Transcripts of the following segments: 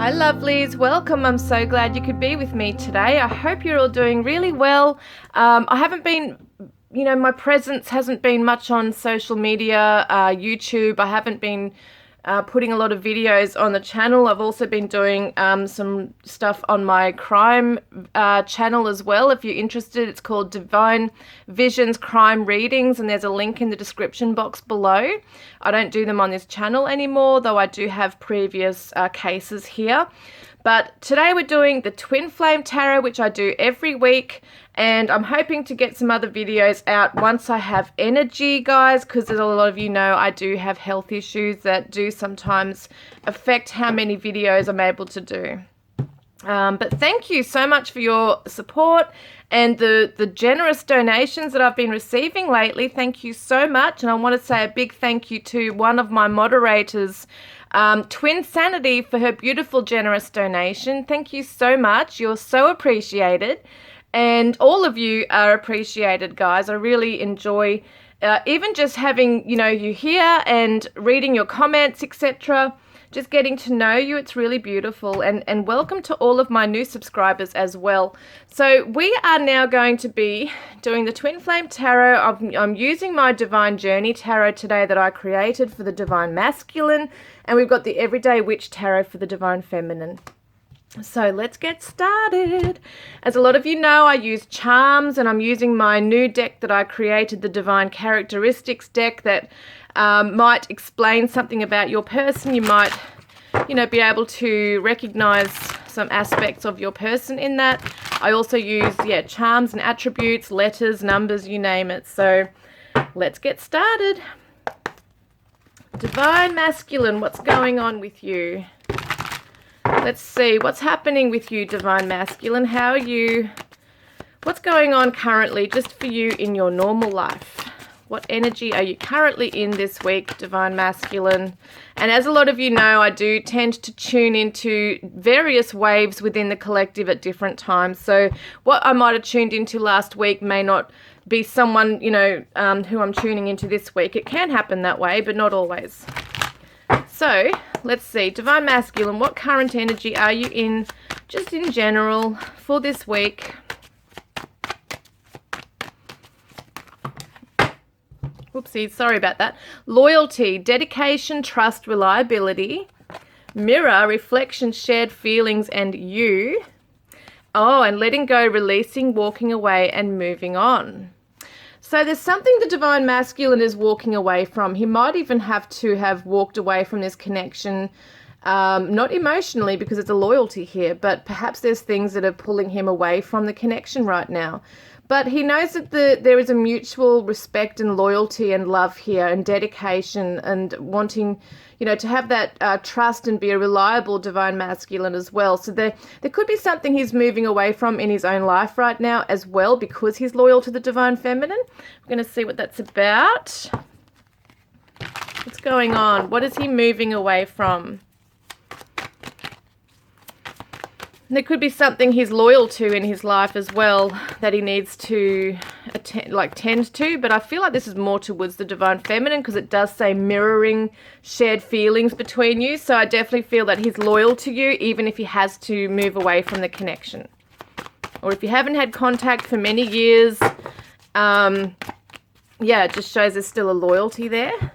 Hi lovelies, welcome. I'm so glad you could be with me today. I hope you're all doing really well. I haven't been, my presence hasn't been much on social media, YouTube. I haven't been putting a lot of videos on the channel. I've also been doing some stuff on my crime channel as well. If you're interested, it's called Divine Visions Crime Readings, and there's a link in the description box below. I don't do them on this channel anymore, though I do have previous cases here. But today we're doing the Twin Flame Tarot, which I do every week, and I'm hoping to get some other videos out once I have energy, guys, because as a lot of you know, I do have health issues that do sometimes affect how many videos I'm able to do. But thank you so much for your support and the generous donations that I've been receiving lately. Thank you so much. And I want to say a big thank you to one of my moderators, Twin Sanity, for her beautiful, generous donation. Thank you so much. You're so appreciated. And all of you are appreciated, guys. I really enjoy even just having, you here and reading your comments, etc. Just getting to know you. It's really beautiful. And welcome to all of my new subscribers as well. So we are now going to be doing the Twin Flame Tarot. I'm using my Divine Journey Tarot today that I created for the Divine Masculine. And we've got the Everyday Witch Tarot for the Divine Feminine. So let's get started. As a lot of you know, I use charms, and I'm using my new deck that I created, the Divine Characteristics deck, that might explain something about your person. You might, be able to recognize some aspects of your person in that. I also use, charms and attributes, letters, numbers, you name it. So let's get started. Divine Masculine, what's going on with you? Let's see, what's happening with you, Divine Masculine? How are you? What's going on currently just for you in your normal life? What energy are you currently in this week, Divine Masculine? And as a lot of you know, I do tend to tune into various waves within the collective at different times. So what I might have tuned into last week may not be someone, who I'm tuning into this week. It can happen that way, but not always. So let's see, Divine Masculine, what current energy are you in, just in general, for this week? Whoopsie, sorry about that. Loyalty, dedication, trust, reliability. Mirror, reflection, shared feelings, and you. Oh, and letting go, releasing, walking away, and moving on. So there's something the Divine Masculine is walking away from. He might even have to have walked away from this connection, not emotionally because it's a loyalty here, but perhaps there's things that are pulling him away from the connection right now. But he knows that there is a mutual respect and loyalty and love here, and dedication, and wanting, to have that trust and be a reliable Divine Masculine as well. So there could be something he's moving away from in his own life right now as well, because he's loyal to the Divine Feminine. We're going to see what that's about. What's going on? What is he moving away from? There could be something he's loyal to in his life as well that he needs to tend to, but I feel like this is more towards the Divine Feminine because it does say mirroring shared feelings between you. So I definitely feel that he's loyal to you even if he has to move away from the connection. Or if you haven't had contact for many years, it just shows there's still a loyalty there.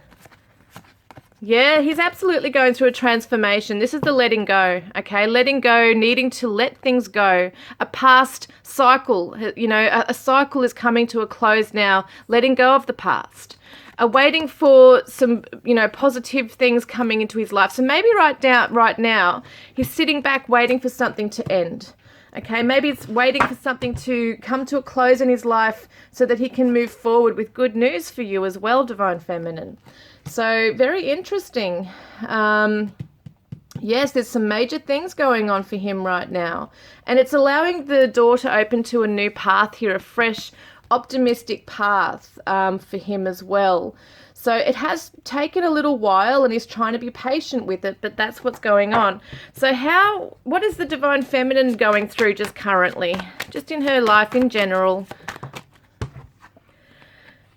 Yeah, he's absolutely going through a transformation. This is the letting go, okay? Letting go, needing to let things go. A past cycle, a cycle is coming to a close now, letting go of the past. Waiting for some, positive things coming into his life. So maybe right now, he's sitting back waiting for something to end. Okay, maybe it's waiting for something to come to a close in his life so that he can move forward with good news for you as well, Divine Feminine. So very interesting. Yes, there's some major things going on for him right now. And it's allowing the door to open to a new path here, a fresh, optimistic path for him as well. So it has taken a little while and he's trying to be patient with it, but that's what's going on. So what is the Divine Feminine going through just currently, just in her life in general?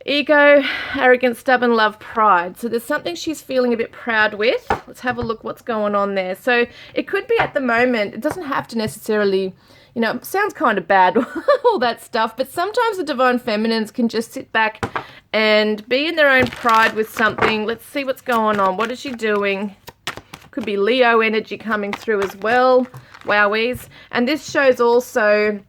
Ego, arrogance, stubborn, love, pride. So there's something she's feeling a bit proud with. Let's have a look what's going on there. So it could be at the moment, it doesn't have to necessarily, it sounds kind of bad, all that stuff, but sometimes the divine feminines can just sit back and be in their own pride with something. Let's see what's going on. What is she doing? Could be Leo energy coming through as well. Wowies. And this shows also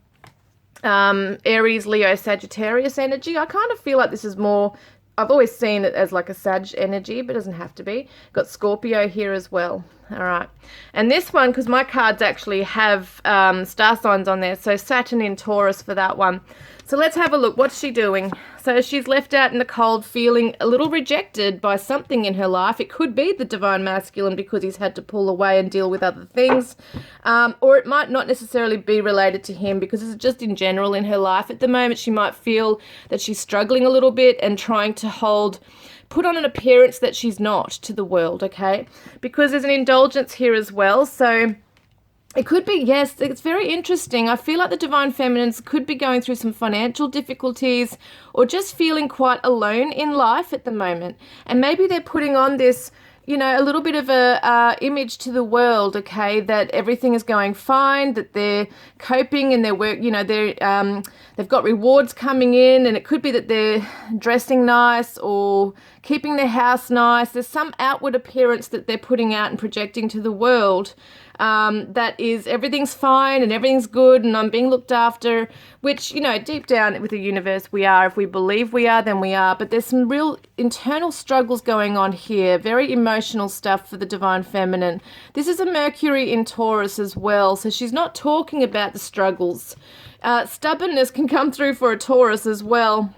Aries, Leo, Sagittarius energy. I kind of feel like this is more, I've always seen it as like a Sag energy, but it doesn't have to be. Got Scorpio here as well. All right. And this one, because my cards actually have star signs on there, so Saturn in Taurus for that one. So let's have a look. What's she doing? So she's left out in the cold, feeling a little rejected by something in her life. It could be the divine masculine because he's had to pull away and deal with other things. Or it might not necessarily be related to him because it's just in general in her life. At the moment, she might feel that she's struggling a little bit and trying to put on an appearance that she's not to the world, okay? Because there's an indulgence here as well. So it could be, yes, it's very interesting. I feel like the divine feminines could be going through some financial difficulties or just feeling quite alone in life at the moment. And maybe they're putting on this, a little bit of a image to the world, okay, that everything is going fine, that they're coping in their work, they've got rewards coming in, and it could be that they're dressing nice or keeping their house nice. There's some outward appearance that they're putting out and projecting to the world that is everything's fine and everything's good and I'm being looked after, which, deep down with the universe we are. If we believe we are, then we are. But there's some real internal struggles going on here, very emotional stuff for the divine feminine. This is a Mercury in Taurus as well, so she's not talking about the struggles. Stubbornness can come through for a Taurus as well.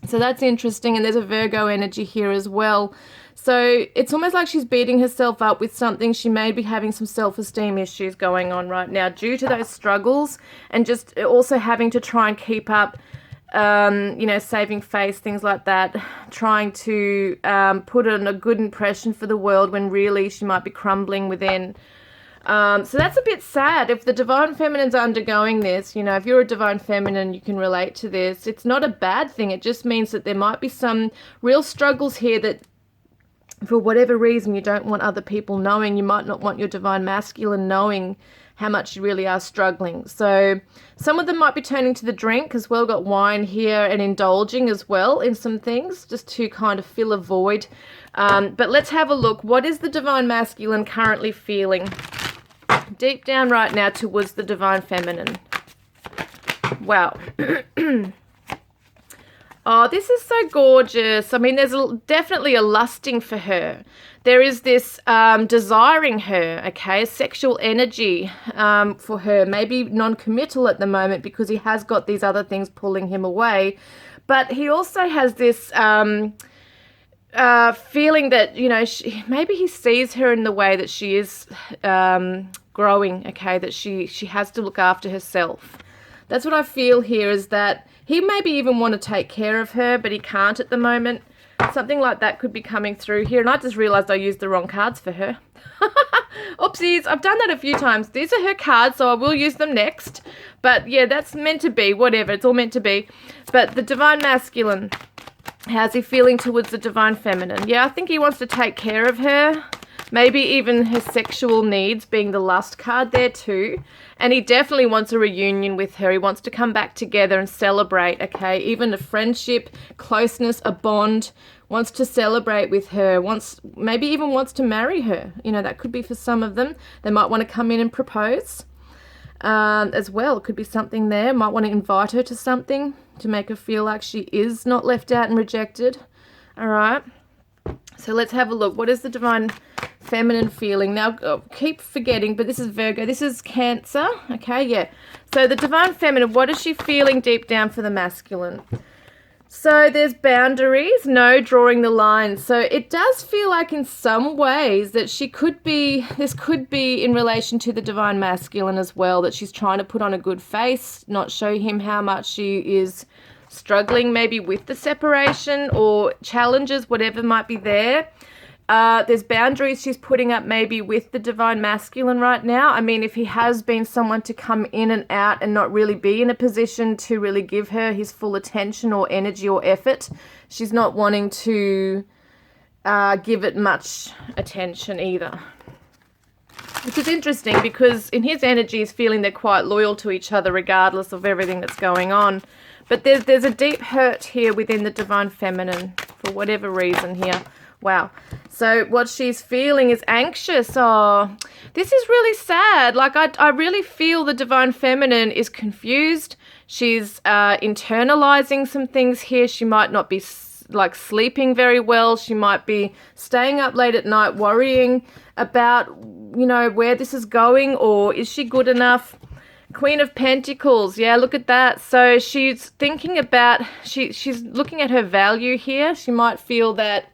So that's interesting, and there's a Virgo energy here as well. So it's almost like she's beating herself up with something. She may be having some self-esteem issues going on right now due to those struggles and just also having to try and keep up, saving face, things like that, trying to put on a good impression for the world when really she might be crumbling within. So that's a bit sad. If the divine feminine's undergoing this, if you're a divine feminine, you can relate to this. It's not a bad thing. It just means that there might be some real struggles here that for whatever reason you don't want other people knowing. You might not want your divine masculine knowing how much you really are struggling. So some of them might be turning to the drink as well. Got wine here and indulging as well in some things just to kind of fill a void. But let's have a look. What is the divine masculine currently feeling deep down right now towards the divine feminine? Wow. Oh, this is so gorgeous. I mean, there's definitely a lusting for her. There is this desiring her, okay, sexual energy for her. Maybe non-committal at the moment because he has got these other things pulling him away. But he also has this feeling that, maybe he sees her in the way that she is growing, okay, that she has to look after herself. That's what I feel here, is that he maybe even want to take care of her, but he can't at the moment. Something like that could be coming through here. And I just realized I used the wrong cards for her. Oopsies, I've done that a few times. These are her cards, so I will use them next. But yeah, that's meant to be, whatever. It's all meant to be. But the divine masculine, how's he feeling towards the divine feminine? Yeah, I think he wants to take care of her. Maybe even her sexual needs, being the lust card there too. And he definitely wants a reunion with her. He wants to come back together and celebrate, okay? Even a friendship, closeness, a bond. Wants to celebrate with her. Maybe even wants to marry her. That could be for some of them. They might want to come in and propose as well. Could be something there. Might want to invite her to something to make her feel like she is not left out and rejected. All right. So let's have a look. What is the divine feminine feeling? Now, keep forgetting, but this is Virgo. This is Cancer. Okay, yeah. So the divine feminine, what is she feeling deep down for the masculine? So there's boundaries, no drawing the line. So it does feel like in some ways that this could be in relation to the divine masculine as well, that she's trying to put on a good face, not show him how much she is struggling maybe with the separation or challenges, whatever might be there. There's boundaries she's putting up maybe with the divine masculine right now. I mean, if he has been someone to come in and out and not really be in a position to really give her his full attention or energy or effort she's not wanting to give it much attention either. Which is interesting because in his energy he's feeling they're quite loyal to each other regardless of everything that's going on. But there's a deep hurt here within the Divine Feminine for whatever reason here. Wow. So what she's feeling is anxious. Oh, this is really sad. Like I really feel the Divine Feminine is confused. She's internalizing some things here. She might not be like sleeping very well. She might be staying up late at night worrying about, you know, where this is going, or is she good enough? Queen of Pentacles. Yeah, look at that. So she's thinking about, she's looking at her value here. She might feel that,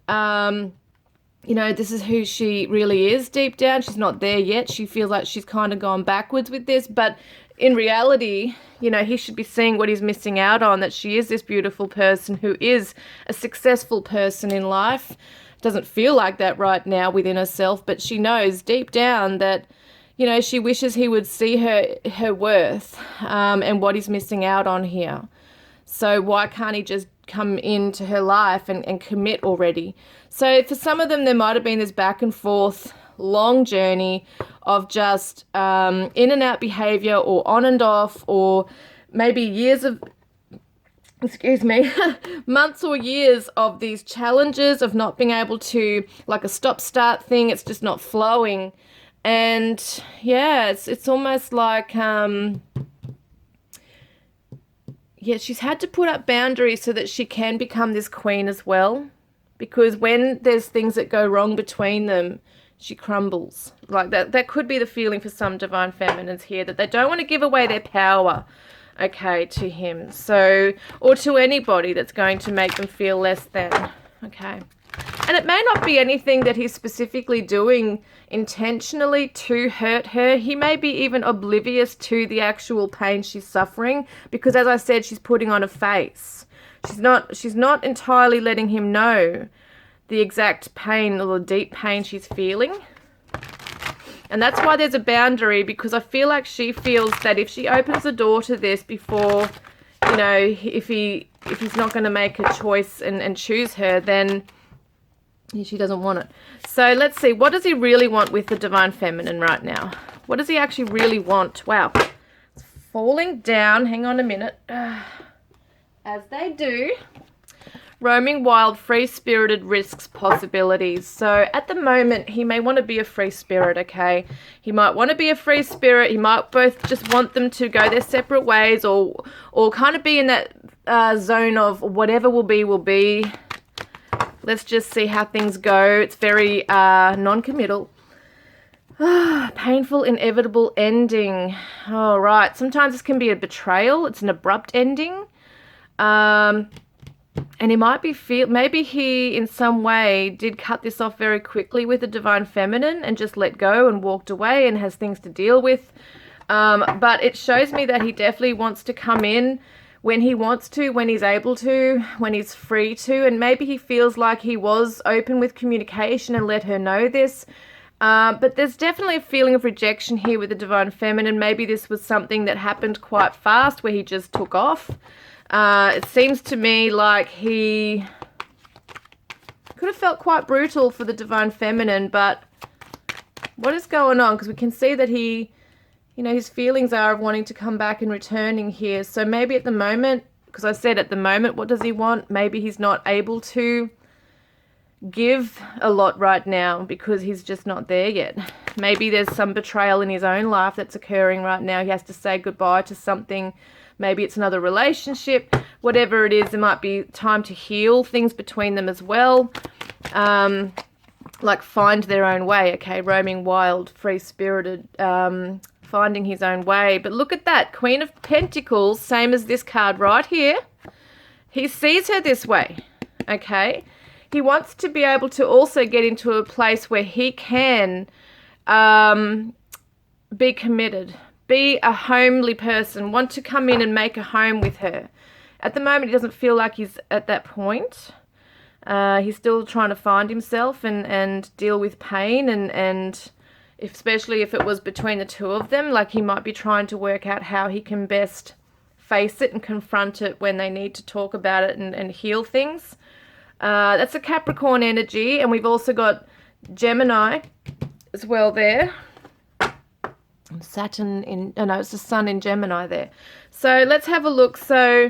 you know, this is who she really is deep down. She's not there yet. She feels like she's kind of gone backwards with this, but in reality, you know, he should be seeing what he's missing out on, that she is this beautiful person who is a successful person in life. Doesn't feel like that right now within herself, but she knows deep down that, you know, she wishes he would see her worth and what he's missing out on here. So why can't he just come into her life and commit already? So for some of them, there might have been this back and forth long journey of just in and out behavior, or on and off, or maybe years of, excuse me, months or years of these challenges of not being able to, like a stop-start thing, it's just not flowing. And yeah, it's almost like, yeah, she's had to put up boundaries so that she can become this queen as well. Because when there's things that go wrong between them, she crumbles. Like that could be the feeling for some Divine Feminines here, that they don't want to give away their power, okay, to him. So, or to anybody that's going to make them feel less than, okay. And it may not be anything that he's specifically doing intentionally to hurt her. He may be even oblivious to the actual pain she's suffering, because as I said, she's putting on a face. She's not entirely letting him know the exact pain or the deep pain she's feeling. And that's why there's a boundary, because I feel like she feels that if she opens the door to this before, you know, if he's not going to make a choice and choose her, then she doesn't want it. So let's see, what does he really want with the Divine Feminine right now? What does he actually really want? Wow, it's falling down. Hang on a minute. As they do. Roaming wild, free-spirited, risks possibilities. So at the moment, he may want to be a free spirit, okay? He might want to be a free spirit. He might both just want them to go their separate ways, or kind of be in that zone of whatever will be, will be. Let's just see how things go. It's very non-committal. Painful, inevitable ending. All right. Sometimes this can be a betrayal. It's an abrupt ending. And he might be maybe he in some way did cut this off very quickly with the Divine Feminine and just let go and walked away and has things to deal with. But it shows me that he definitely wants to come in when he wants to, when he's able to, when he's free to. And maybe he feels like he was open with communication and let her know this. But there's definitely a feeling of rejection here with the Divine Feminine. Maybe this was something that happened quite fast where he just took off. It seems to me like he could have felt quite brutal for the Divine Feminine, but what is going on? Because we can see that he, you know, his feelings are of wanting to come back and returning here. So maybe at the moment, because I said at the moment, what does he want? Maybe he's not able to give a lot right now because he's just not there yet. Maybe there's some betrayal in his own life that's occurring right now. He has to say goodbye to something. Maybe it's another relationship. Whatever it is, there might be time to heal things between them as well. Like find their own way, okay? Roaming wild, free-spirited, finding his own way. But look at that. Queen of Pentacles, same as this card right here. He sees her this way, okay? He wants to be able to also get into a place where he can be committed, be a homely person, want to come in and make a home with her. At the moment, he doesn't feel like he's at that point. He's still trying to find himself and deal with pain, and especially if it was between the two of them, like he might be trying to work out how he can best face it and confront it when they need to talk about it and heal things. That's a Capricorn energy, and we've also got Gemini as well there. Saturn in, oh no, it's the Sun in Gemini there. So let's have a look. So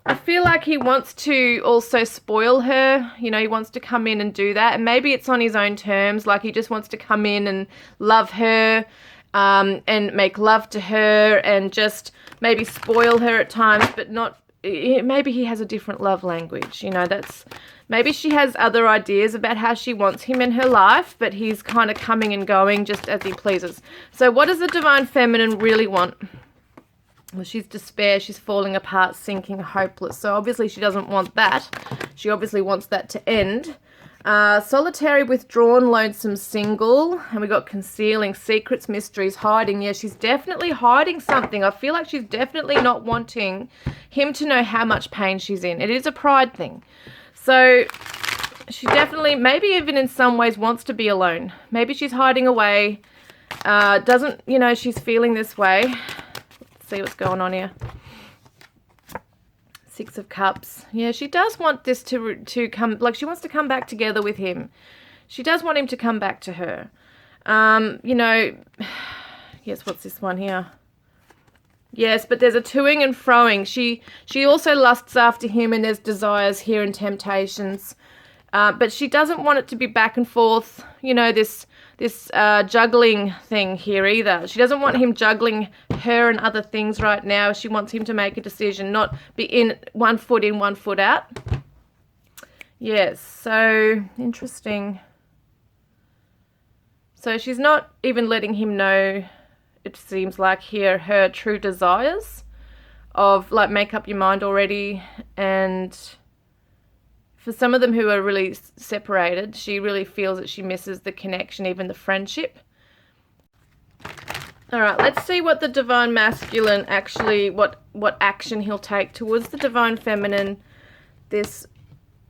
I feel like he wants to also spoil her. You know, he wants to come in and do that. And maybe it's on his own terms. Like he just wants to come in and love her and make love to her and just maybe spoil her at times, but not, maybe he has a different love language. You know, maybe she has other ideas about how she wants him in her life, but he's kind of coming and going just as he pleases. So what does the Divine Feminine really want? Well, she's despair, she's falling apart, sinking, hopeless. So obviously she doesn't want that. She obviously wants that to end. Solitary, withdrawn, lonesome, single. And we got concealing, secrets, mysteries, hiding. Yeah, she's definitely hiding something. I feel like she's definitely not wanting him to know how much pain she's in. It is a pride thing. So she definitely, maybe even in some ways, wants to be alone. Maybe she's hiding away. Doesn't, you know, she's feeling this way. See what's going on here. Six of Cups. Yeah, she does want this to come, like she wants to come back together with him. She does want him to come back to her. You know, yes, what's this one here? Yes, but there's a toing and froing. She also lusts after him, and there's desires here and temptations. But she doesn't want it to be back and forth, you know, this juggling thing here either. She doesn't want him juggling her and other things right now. She wants him to make a decision, not be in, one foot out. Yes, so interesting. So she's not even letting him know, it seems like here, her true desires of like make up your mind already. And for some of them who are really separated, she really feels that she misses the connection, even the friendship. All right, let's see what the Divine Masculine actually, what action he'll take towards the Divine Feminine this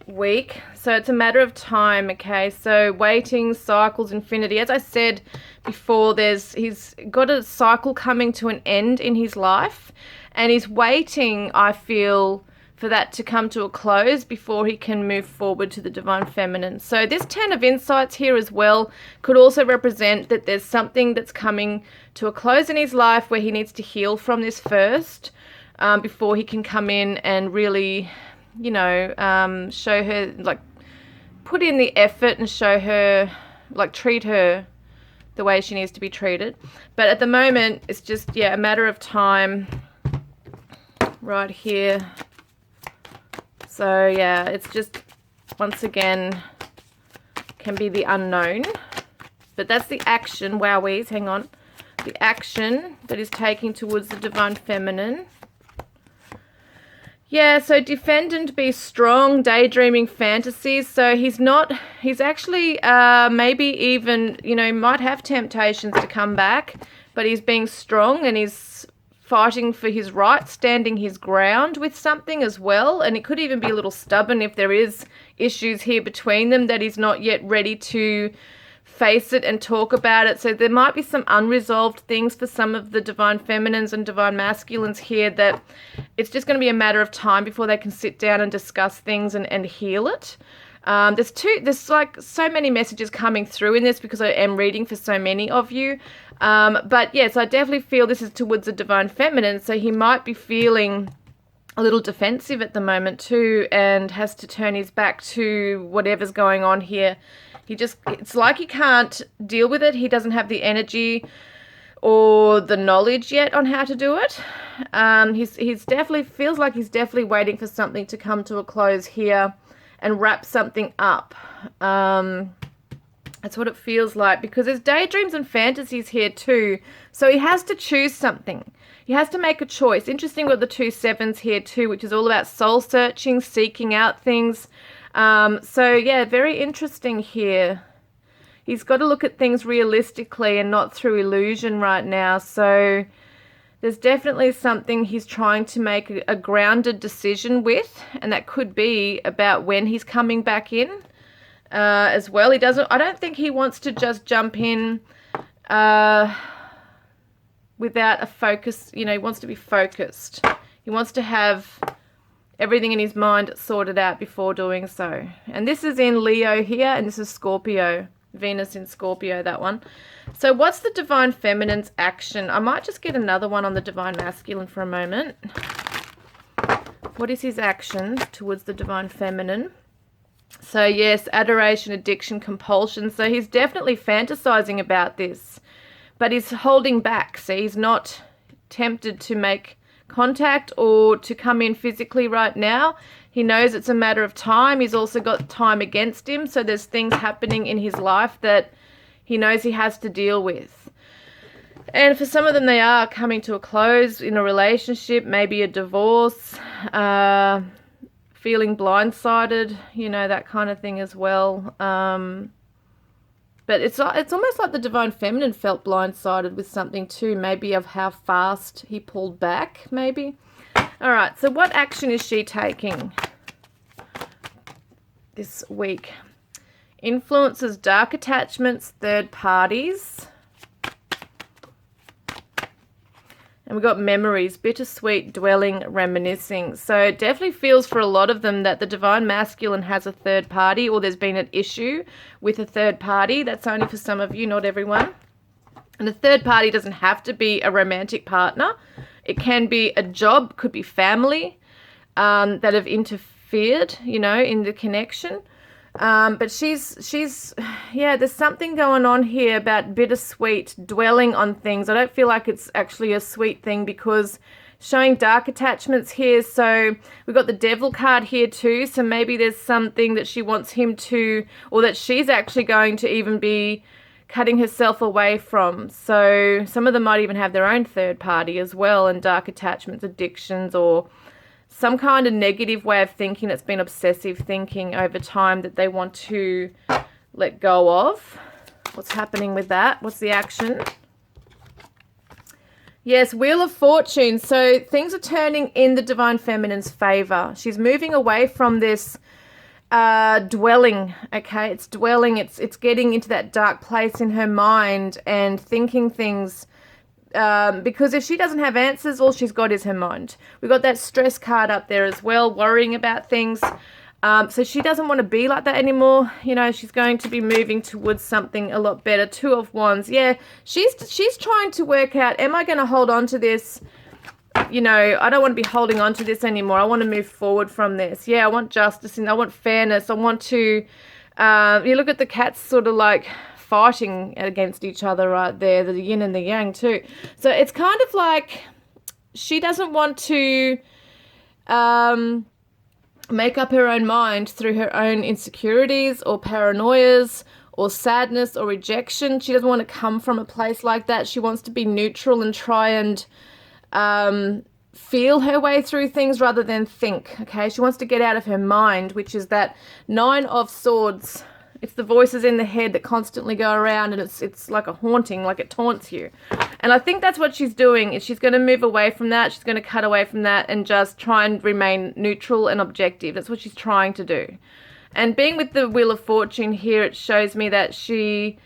week. So it's a matter of time, okay? So waiting, cycles, infinity. As I said before, he's got a cycle coming to an end in his life, and he's waiting, I feel, for that to come to a close before he can move forward to the Divine Feminine. So this 10 of Insights here as well could also represent that there's something that's coming to a close in his life where he needs to heal from this first before he can come in and really, you know, show her, like, put in the effort and show her, like, treat her the way she needs to be treated. But at the moment, it's just, yeah, a matter of time right here. So, yeah, it's just, once again, can be the unknown. But that's the action, wowies, hang on. The action that is taking towards the Divine Feminine. Yeah, so defend and be strong, daydreaming fantasies. So he's actually maybe even, you know, might have temptations to come back, but he's being strong and he's fighting for his rights, standing his ground with something as well. And it could even be a little stubborn if there is issues here between them that he's not yet ready to face it and talk about it. So there might be some unresolved things for some of the Divine Feminines and Divine Masculines here that it's just going to be a matter of time before they can sit down and discuss things and heal it. There's like so many messages coming through in this because I am reading for so many of you. But yes, I definitely feel this is towards the Divine Feminine. So he might be feeling a little defensive at the moment too, and has to turn his back to whatever's going on here. It's like he can't deal with it. He doesn't have the energy or the knowledge yet on how to do it. He's definitely feels like he's definitely waiting for something to come to a close here and wrap something up. That's what it feels like, because there's daydreams and fantasies here too. So he has to choose something. He has to make a choice. Interesting with the 2 sevens here too, which is all about soul searching, seeking out things. So yeah, very interesting here. He's got to look at things realistically and not through illusion right now. So there's definitely something he's trying to make a grounded decision with, and that could be about when he's coming back in as well. I don't think he wants to just jump in without a focus. You know, he wants to be focused. He wants to have everything in his mind sorted out before doing so. And this is in Leo here, and this is Scorpio. Venus in Scorpio, that one. So what's the Divine Feminine's action? I might just get another one on the Divine Masculine for a moment. What is his action towards the Divine Feminine? So yes, adoration, addiction, compulsion. So he's definitely fantasizing about this, but he's holding back. See, he's not tempted to make contact or to come in physically right now. He knows it's a matter of time. He's also got time against him. So there's things happening in his life that he knows he has to deal with. And for some of them, they are coming to a close in a relationship, maybe a divorce, feeling blindsided, you know, that kind of thing as well. But it's almost like the Divine Feminine felt blindsided with something too, maybe of how fast he pulled back, maybe. All right, so what action is she taking this week? Influences, dark attachments, third parties. And we've got memories, bittersweet, dwelling, reminiscing. So it definitely feels for a lot of them that the Divine Masculine has a third party, or there's been an issue with a third party. That's only for some of you, not everyone. And a third party doesn't have to be a romantic partner. It can be a job, could be family that have interfered, you know, in the connection. But yeah, there's something going on here about bittersweet, dwelling on things. I don't feel like it's actually a sweet thing because showing dark attachments here. So we've got the Devil card here too. So maybe there's something that she wants him to, or that she's actually going to even be cutting herself away from. So some of them might even have their own third party as well, and dark attachments, addictions, or some kind of negative way of thinking that's been obsessive thinking over time that they want to let go of. What's happening with that? What's the action? Yes, Wheel of Fortune. So things are turning in the Divine Feminine's favor. She's moving away from this dwelling, okay? It's dwelling. It's getting into that dark place in her mind and thinking things. Because if she doesn't have answers, all she's got is her mind. We've got that stress card up there as well, worrying about things. So she doesn't want to be like that anymore. You know, she's going to be moving towards something a lot better. Two of Wands. Yeah, she's trying to work out, am I going to hold on to this? You know, I don't want to be holding on to this anymore. I want to move forward from this. Yeah, I want justice and I want fairness. I want to, you look at the cats sort of like fighting against each other right there, the yin and the yang too. So it's kind of like she doesn't want to make up her own mind through her own insecurities or paranoias or sadness or rejection. She doesn't want to come from a place like that. She wants to be neutral and try and feel her way through things rather than think, okay? She wants to get out of her mind, which is that Nine of Swords. It's the voices in the head that constantly go around, and it's like a haunting, like it taunts you. And I think that's what she's doing, is she's going to move away from that. She's going to cut away from that and just try and remain neutral and objective. That's what she's trying to do. And being with the Wheel of Fortune here, it shows me that she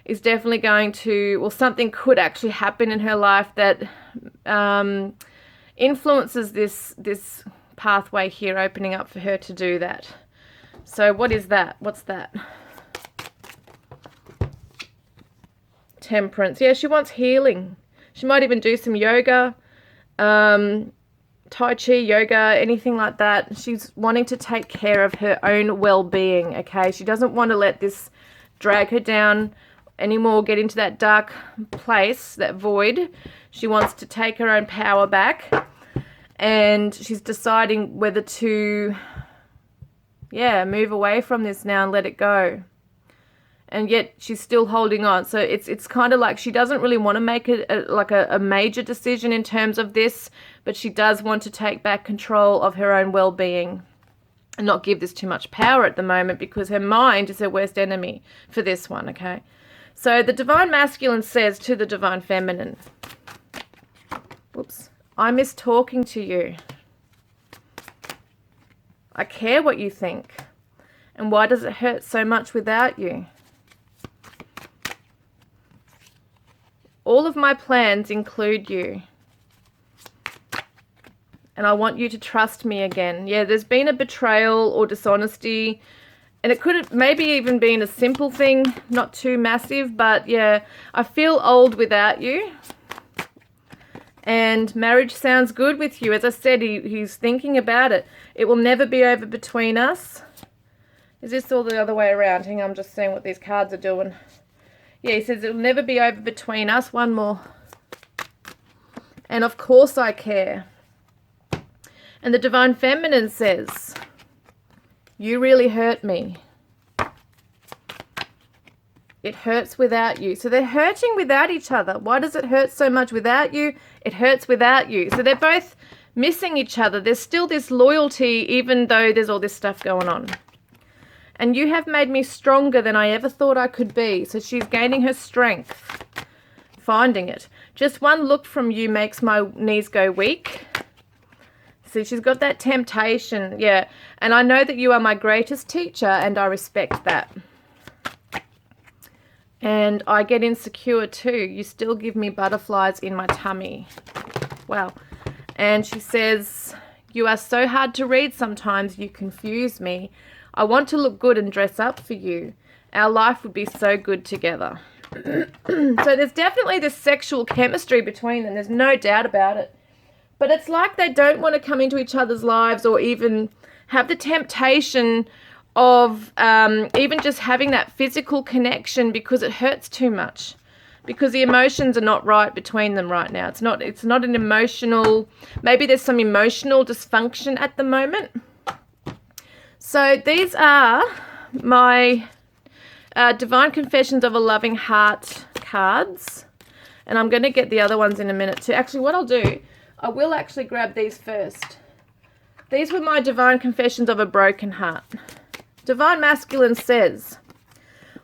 is definitely going to, well, something could actually happen in her life that influences this pathway here opening up for her to do that. So what is that? What's that? Temperance. Yeah, she wants healing. She might even do some yoga, Tai Chi, yoga, anything like that. She's wanting to take care of her own well-being, okay? She doesn't want to let this drag her down anymore, get into that dark place, that void. She wants to take her own power back, and she's deciding whether to, yeah, move away from this now and let it go. And yet she's still holding on. So it's kind of like she doesn't really want to make a major decision in terms of this, but she does want to take back control of her own well-being and not give this too much power at the moment, because her mind is her worst enemy for this one, okay? So the Divine Masculine says to the Divine Feminine, whoops, I miss talking to you. I care what you think. And why does it hurt so much without you? All of my plans include you. And I want you to trust me again. Yeah, there's been a betrayal or dishonesty. And it could have maybe even been a simple thing, not too massive. But yeah, I feel old without you. And marriage sounds good with you. As I said, he's thinking about it. It will never be over between us. Is this all the other way around? Hang on, I'm just seeing what these cards are doing. Yeah, he says it will never be over between us. One more. And of course I care. And the Divine Feminine says, you really hurt me. It hurts without you. So they're hurting without each other. Why does it hurt so much without you? It hurts without you. So they're both missing each other. There's still this loyalty even though there's all this stuff going on. And you have made me stronger than I ever thought I could be. So she's gaining her strength, finding it. Just one look from you makes my knees go weak. See, she's got that temptation, yeah. And I know that you are my greatest teacher, and I respect that. And I get insecure too. You still give me butterflies in my tummy. Wow. And she says, you are so hard to read sometimes, you confuse me. I want to look good and dress up for you. Our life would be so good together. So there's definitely this sexual chemistry between them. There's no doubt about it. But it's like they don't want to come into each other's lives or even have the temptation of even just having that physical connection because it hurts too much. Because the emotions are not right between them right now. It's not an emotional, maybe there's some emotional dysfunction at the moment. So these are my Divine Confessions of a Loving Heart cards. And I'm going to get the other ones in a minute too. Actually, what I'll do, I will actually grab these first. These were my Divine Confessions of a Broken Heart. Divine Masculine says,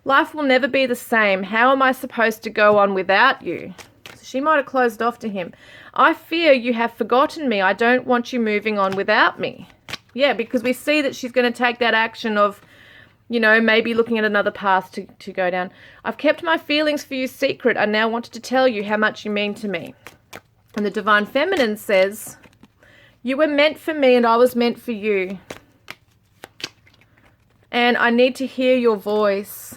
life will never be the same. How am I supposed to go on without you? So she might have closed off to him. I fear you have forgotten me. I don't want you moving on without me. Yeah, because we see that she's going to take that action of, you know, maybe looking at another path to go down. I've kept my feelings for you secret. I now wanted to tell you how much you mean to me. And the Divine Feminine says, you were meant for me and I was meant for you. And I need to hear your voice.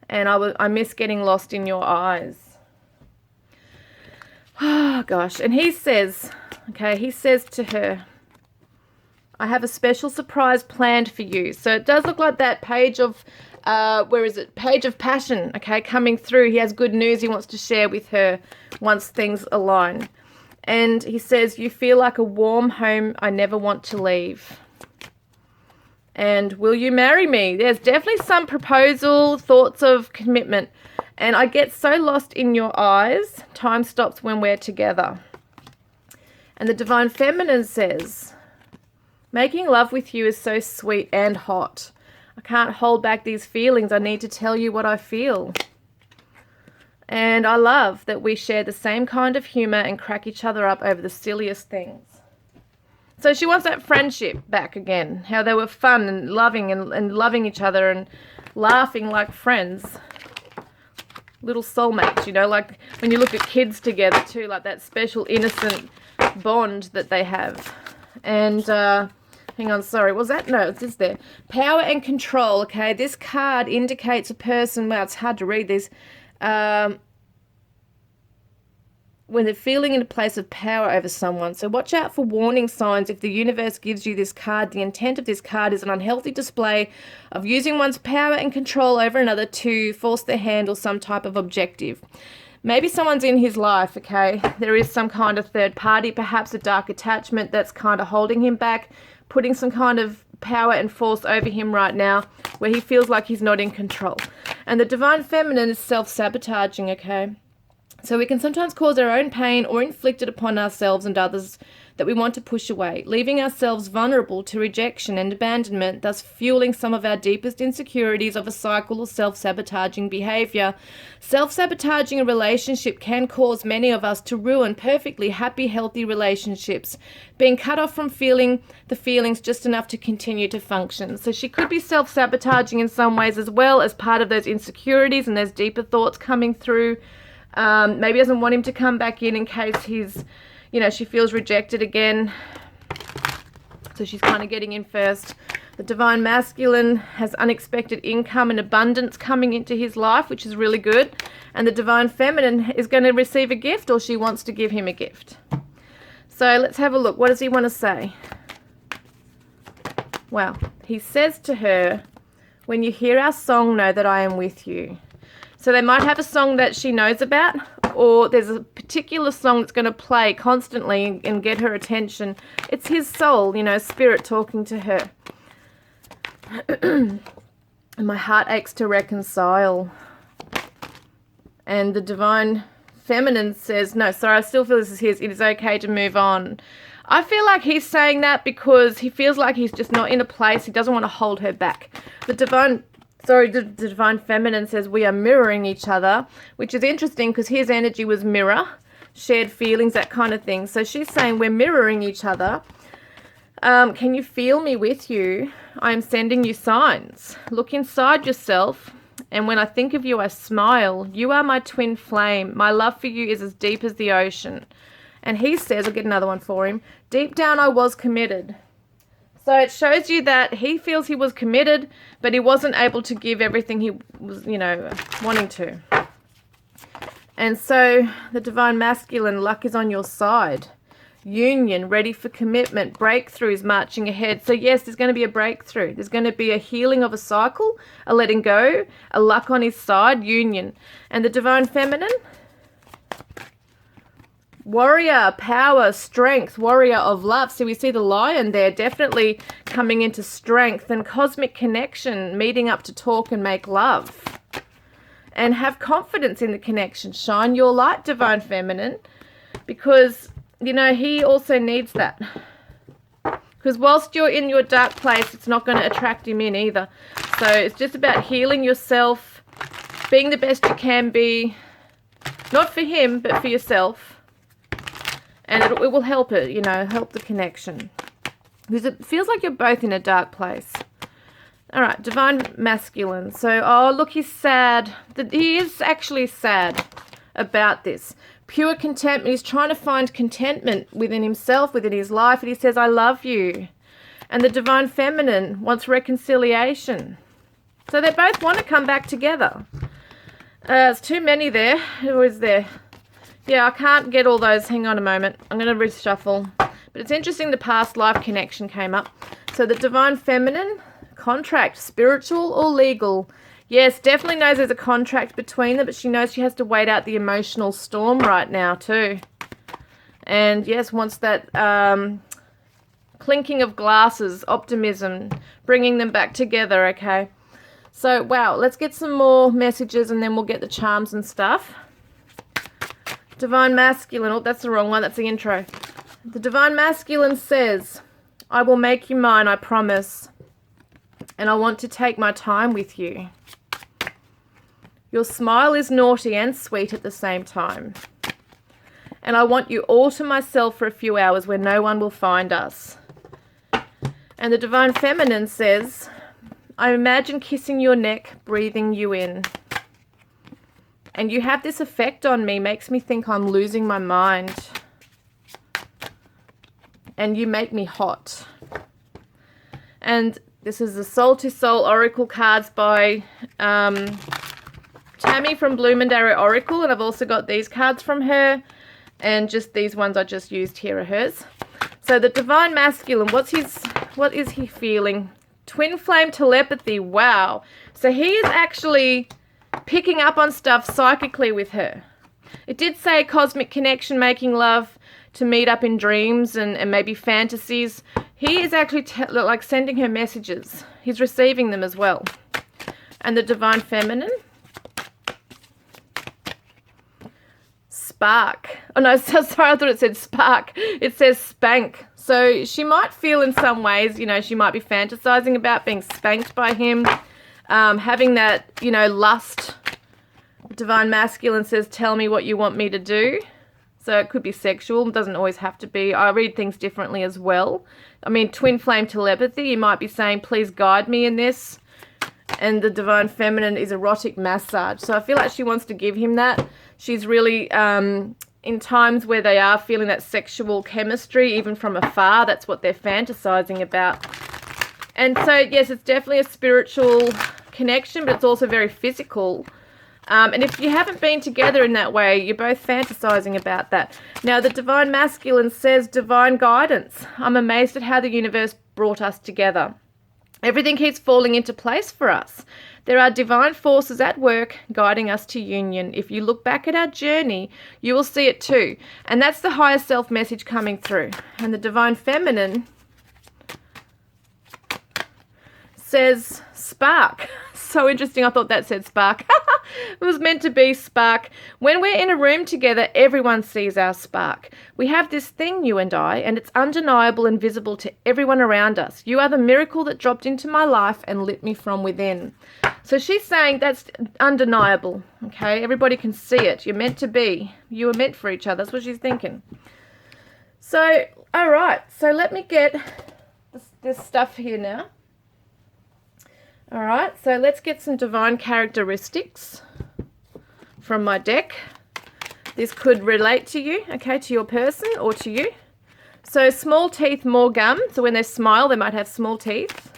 And I miss getting lost in your eyes. Oh, gosh. And he says, okay, he says to her, I have a special surprise planned for you. So it does look like that page of, Page of Passion, okay, coming through. He has good news he wants to share with her once things align. And he says, you feel like a warm home I never want to leave. And will you marry me? There's definitely some proposal, thoughts of commitment. And I get so lost in your eyes, time stops when we're together. And the Divine Feminine says, making love with you is so sweet and hot. I can't hold back these feelings. I need to tell you what I feel. And I love that we share the same kind of humor and crack each other up over the silliest things. So she wants that friendship back again. How they were fun and loving each other and laughing like friends. Little soulmates, you know, like when you look at kids together too, like that special innocent bond that they have. And hang on, sorry, was that? No, it's just there. Power and control, okay? This card indicates a person, wow, it's hard to read this, when they're feeling in a place of power over someone. So watch out for warning signs. If the universe gives you this card, the intent of this card is an unhealthy display of using one's power and control over another to force their hand or some type of objective. Maybe someone's in his life, okay? There is some kind of third party, perhaps a dark attachment that's kind of holding him back, putting some kind of power and force over him right now where he feels like he's not in control. And the Divine Feminine is self-sabotaging, okay? So we can sometimes cause our own pain or inflict it upon ourselves and others that we want to push away, leaving ourselves vulnerable to rejection and abandonment, thus fueling some of our deepest insecurities of a cycle of self-sabotaging behavior. Self-sabotaging a relationship can cause many of us to ruin perfectly happy, healthy relationships, being cut off from feeling the feelings just enough to continue to function. So she could be self-sabotaging in some ways as well as part of those insecurities and those deeper thoughts coming through. Maybe doesn't want him to come back in case he's, she feels rejected again. So she's kind of getting in first. The Divine Masculine has unexpected income and abundance coming into his life, which is really good. And the Divine Feminine is going to receive a gift, or she wants to give him a gift. So let's have a look. What does he want to say? Well, he says to her, when you hear our song, know that I am with you. So they might have a song that she knows about, or there's a particular song that's going to play constantly and get her attention. It's his soul, spirit talking to her. And my heart aches to reconcile. And the Divine Feminine says, no, sorry, I still feel this is his. It is okay to move on. I feel like he's saying that because he feels like he's just not in a place. He doesn't want to hold her back. The Divine Feminine says we are mirroring each other, which is interesting because his energy was mirror, shared feelings, that kind of thing. So she's saying we're mirroring each other. Can you feel me with you? I am sending you signs. Look inside yourself, and when I think of you, I smile. You are my twin flame. My love for you is as deep as the ocean. And he says, I'll get another one for him, deep down I was committed. So it shows you that he feels he was committed, but he wasn't able to give everything he was, wanting to. And so the Divine Masculine, luck is on your side. Union, ready for commitment, breakthroughs marching ahead. So yes, there's going to be a breakthrough. There's going to be a healing of a cycle, a letting go, a luck on his side, union. And the Divine Feminine, warrior, power, strength, warrior of love. So we see the lion there definitely coming into strength and cosmic connection, meeting up to talk and make love. And have confidence in the connection. Shine your light, Divine Feminine, because, he also needs that. Because whilst you're in your dark place, it's not going to attract him in either. So it's just about healing yourself, being the best you can be, not for him, but for yourself. And it will help it, help the connection. Because it feels like you're both in a dark place. All right, Divine Masculine. So, oh, look, he's sad. He is actually sad about this. Pure contentment. He's trying to find contentment within himself, within his life. And he says, I love you. And the Divine Feminine wants reconciliation. So they both want to come back together. There's too many there. Who is there? Yeah, I can't get all those. Hang on a moment. I'm going to reshuffle. But it's interesting the past life connection came up. So the Divine Feminine, contract, spiritual or legal. Yes, definitely knows there's a contract between them, but she knows she has to wait out the emotional storm right now too. And yes, wants that clinking of glasses, optimism, bringing them back together, okay? So, wow, let's get some more messages and then we'll get the charms and stuff. Divine Masculine, oh, that's the wrong one, that's the intro. The Divine Masculine says, I will make you mine, I promise. And I want to take my time with you. Your smile is naughty and sweet at the same time. And I want you all to myself for a few hours where no one will find us. And the Divine Feminine says, I imagine kissing your neck, breathing you in. And you have this effect on me, makes me think I'm losing my mind. And you make me hot. And this is the Soul to Soul Oracle cards by Tammy from Bloomendarrow Oracle. And I've also got these cards from her. And just these ones I just used here are hers. So the Divine Masculine, what is he feeling? Twin flame telepathy, wow. So he is actually picking up on stuff psychically with her. It did say cosmic connection, making love, to meet up in dreams and maybe fantasies. He is actually like sending her messages. He's receiving them as well. And the Divine Feminine. Spark. Oh no, sorry, I thought it said spark. It says spank. So she might feel in some ways, she might be fantasizing about being spanked by him. Having that, lust. Divine Masculine says, tell me what you want me to do. So it could be sexual. It doesn't always have to be. I read things differently as well. I mean, twin flame telepathy, you might be saying, please guide me in this. And the Divine Feminine is erotic massage. So I feel like she wants to give him that. She's really, in times where they are feeling that sexual chemistry, even from afar, that's what they're fantasizing about. And so, yes, it's definitely a spiritual connection, but it's also very physical. And if you haven't been together in that way, you're both fantasizing about that. Now, the Divine Masculine says divine guidance. I'm amazed at how the universe brought us together. Everything keeps falling into place for us. There are divine forces at work guiding us to union. If you look back at our journey, you will see it too. And that's the higher self message coming through. And the Divine Feminine says spark. So interesting. I thought that said spark. It was meant to be spark. When we're in a room together, everyone sees our spark. We have this thing, you and I, and it's undeniable and visible to everyone around us. You are the miracle that dropped into my life and lit me from within. So she's saying that's undeniable. Okay, everybody can see it. You're meant to be. You were meant for each other. That's what she's thinking. So, all right. So let me get this stuff here now. All right, so let's get some divine characteristics from my deck. This could relate to you, okay, to your person or to you. So small teeth, more gum. So when they smile, they might have small teeth.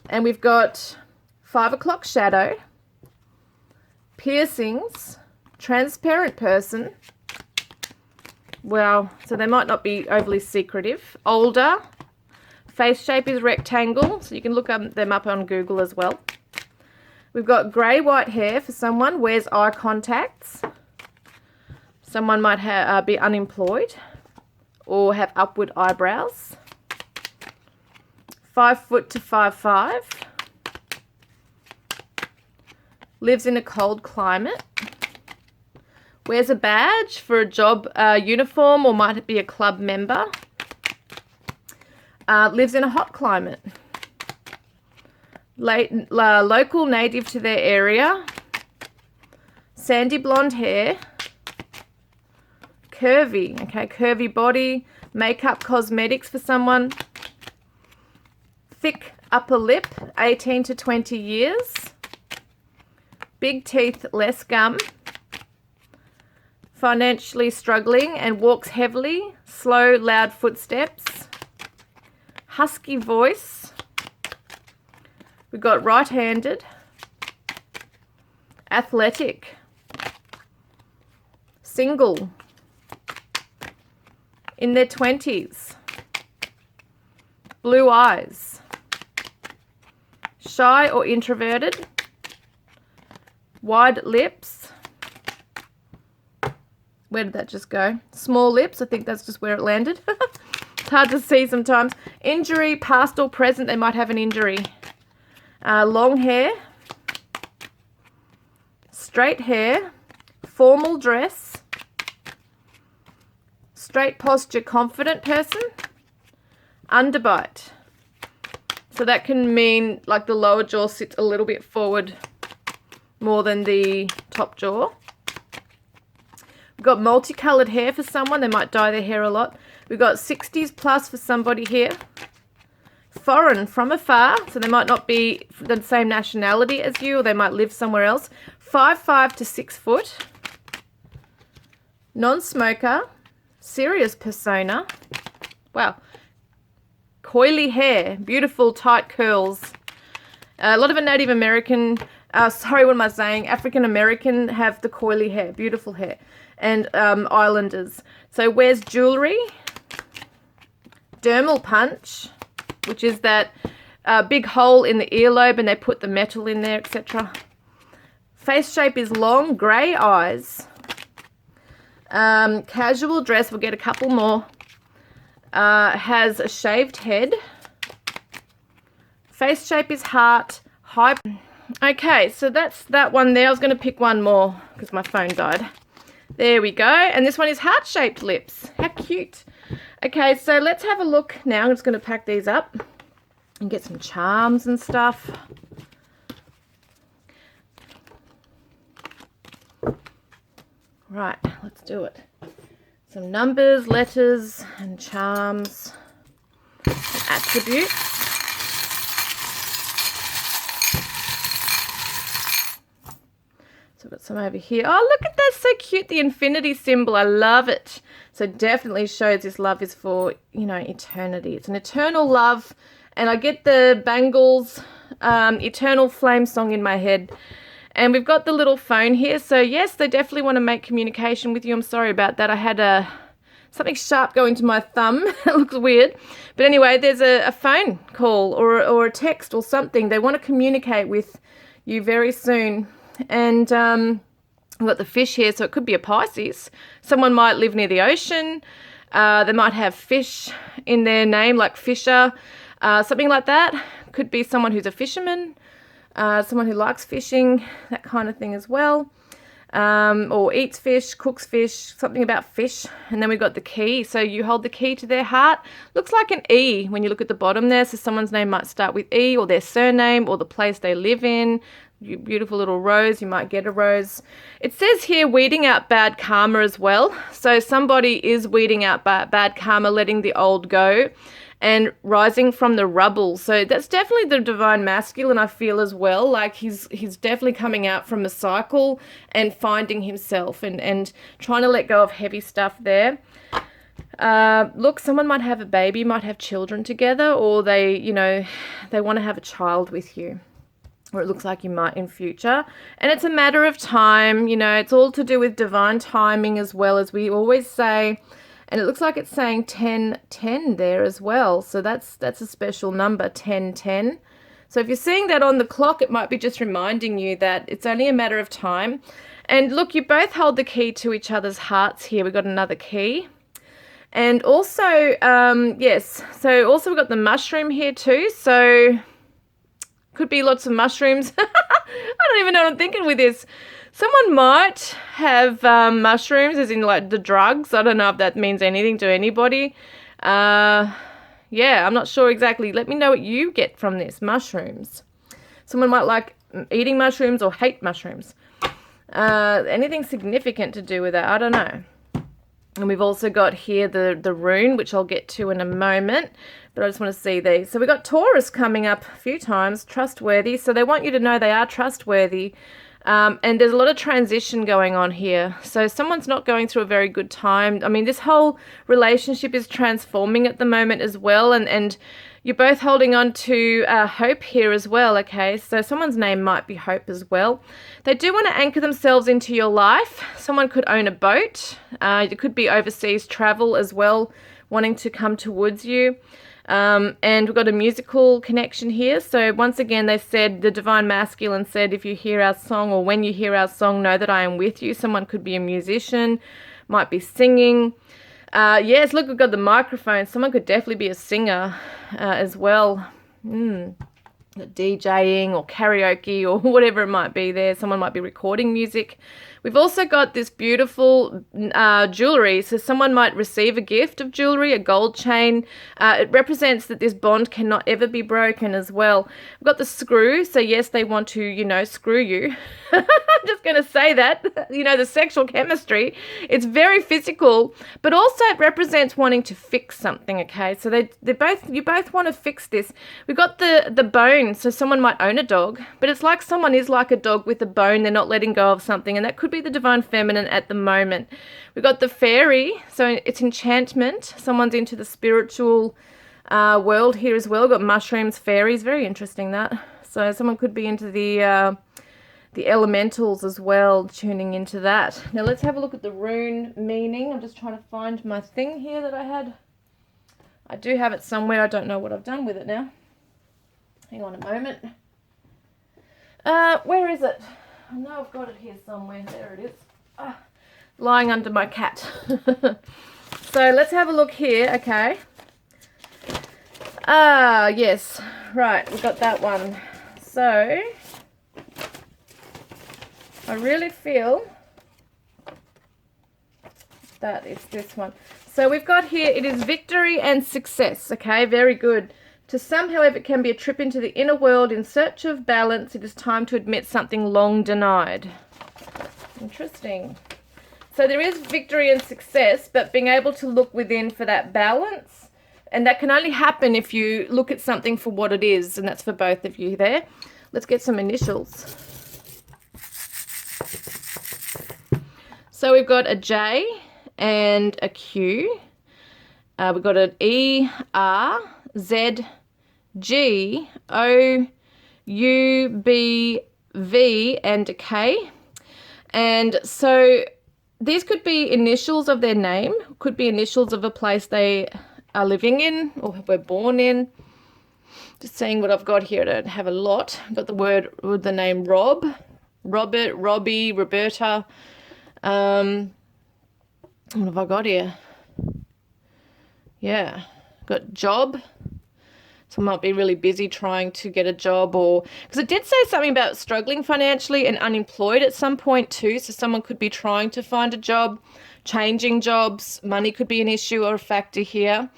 And we've got 5 o'clock shadow, piercings, transparent person. Well, so they might not be overly secretive. Older. Face shape is rectangle, so you can look them up on Google as well. We've got grey-white hair for someone, wears eye contacts. Someone might be unemployed or have upward eyebrows. 5 foot to 5'5". Lives in a cold climate. Wears a badge for a job uniform or might be a club member. Lives in a hot climate. Local, native to their area. Sandy blonde hair. Curvy, okay, curvy body. Makeup, cosmetics for someone. Thick upper lip, 18 to 20 years. Big teeth, less gum. Financially struggling and walks heavily. Slow, loud footsteps. Husky voice. We've got right-handed. Athletic. Single. In their 20s. Blue eyes. Shy or introverted. Wide lips. Where did that just go? Small lips. I think that's just where it landed. It's hard to see sometimes. Injury, past or present, they might have an injury. Long hair. Straight hair. Formal dress. Straight posture, confident person. Underbite. So that can mean like the lower jaw sits a little bit forward more than the top jaw. We've got multicolored hair for someone. They might dye their hair a lot. We've got 60s plus for somebody here. Foreign, from afar, so they might not be the same nationality as you, or they might live somewhere else. 5'5" to 6 foot. Non-smoker. Serious persona. Wow. Coily hair. Beautiful tight curls. A lot of a Native American, sorry, what am I saying? African American have the coily hair. Beautiful hair. And Islanders. So wears jewelry. Dermal punch, which is that big hole in the earlobe and they put the metal in there, etc. Face shape is long, grey eyes. Casual dress, we'll get a couple more. Has a shaved head. Face shape is heart. High. Okay, so that's that one there. I was going to pick one more because my phone died. There we go. And this one is heart-shaped lips. How cute. Okay, so let's have a look now. I'm just going to pack these up and get some charms and stuff. Right, let's do it. Some numbers, letters, and charms, and attributes. So we've got some over here. Oh, look at that. So cute. The infinity symbol. I love it. So definitely shows this love is for, you know, eternity. It's an eternal love. And I get the Bangles Eternal Flame song in my head. And we've got the little phone here. So, yes, they definitely want to make communication with you. I'm sorry about that. I had something sharp go into my thumb. It looks weird. But anyway, there's a phone call or a text or something. They want to communicate with you very soon. And we've got the fish here, so it could be a Pisces. Someone might live near the ocean. They might have fish in their name, like Fisher, something like that. Could be someone who's a fisherman. Someone who likes fishing, that kind of thing as well, or eats fish, cooks fish, something about fish. And then we've got the key. So you hold the key to their heart. Looks like an E when you look at the bottom there. So someone's name might start with E, or their surname, or the place they live in. Beautiful little rose. You might get a rose. It says here weeding out bad karma as well. So somebody is weeding out bad karma, letting the old go, and rising from the rubble. So that's definitely the divine masculine, I feel, as well. Like he's definitely coming out from a cycle and finding himself and trying to let go of heavy stuff there. Look, someone might have a baby, might have children together, or they want to have a child with you, or it looks like you might in future. And it's a matter of time. You know, it's all to do with divine timing as well, as we always say. And it looks like it's saying 1010 there as well. So that's a special number, 1010. So if you're seeing that on the clock, it might be just reminding you that it's only a matter of time. And look, you both hold the key to each other's hearts here. We've got another key. And also, yes, so also we've got the mushroom here too. So could be lots of mushrooms. I don't even know what I'm thinking with this. Someone might have mushrooms, as in like the drugs. I don't know if that means anything to anybody. Yeah, I'm not sure exactly. Let me know what you get from this. Mushrooms. Someone might like eating mushrooms or hate mushrooms. Anything significant to do with that? I don't know. And we've also got here the rune, which I'll get to in a moment. But I just want to see these. So we've got Taurus coming up a few times. Trustworthy. So they want you to know they are trustworthy. And there's a lot of transition going on here. So someone's not going through a very good time. I mean, this whole relationship is transforming at the moment as well. And you're both holding on to hope here as well, okay? So someone's name might be Hope as well. They do want to anchor themselves into your life. Someone could own a boat. It could be overseas travel as well, wanting to come towards you. And we've got a musical connection here. So once again, they said, the divine masculine said, if you hear our song, or when you hear our song, know that I am with you. Someone could be a musician, might be singing. Yes, look, we've got the microphone. Someone could definitely be a singer as well. DJing or karaoke or whatever it might be there. Someone might be recording music. We've also got this beautiful jewelry. So someone might receive a gift of jewelry, a gold chain. It represents that this bond cannot ever be broken as well. We've got the screw. So yes, they want to, screw you. I'm just going to say that, the sexual chemistry. It's very physical, but also it represents wanting to fix something, okay? So you both want to fix this. We've got the bone. So someone might own a dog, but it's like someone is like a dog with a bone. They're not letting go of something, and that could be the divine feminine at the moment. We've got the fairy, so it's enchantment. Someone's into the spiritual world here as well. We've got mushrooms, fairies, very interesting that. So someone could be into the elementals as well, tuning into that. Now let's have a look at the rune meaning. I'm just trying to find my thing here that I had. I do have it somewhere. I don't know what I've done with it now. Hang on a moment. Where is it? I know I've got it here somewhere. There it is. Lying under my cat. So let's have a look here, okay. Yes. Right, we've got that one. So I really feel that it's this one. So we've got here, it is victory and success, okay, very good. To some, however, it can be a trip into the inner world in search of balance. It is time to admit something long denied. Interesting. So there is victory and success, but being able to look within for that balance. And that can only happen if you look at something for what it is. And that's for both of you there. Let's get some initials. So we've got a J and a Q. We've got an E, R, Z, G, O, U, B, V, and a K. And so these could be initials of their name, could be initials of a place they are living in or were born in. Just seeing what I've got here. I don't have a lot. I've got the word with the name Rob, Robert, Robbie, Roberta. What have I got here? Yeah, got job. Someone might be really busy trying to get a job, or because it did say something about struggling financially and unemployed at some point too. So someone could be trying to find a job, changing jobs. Money could be an issue or a factor here.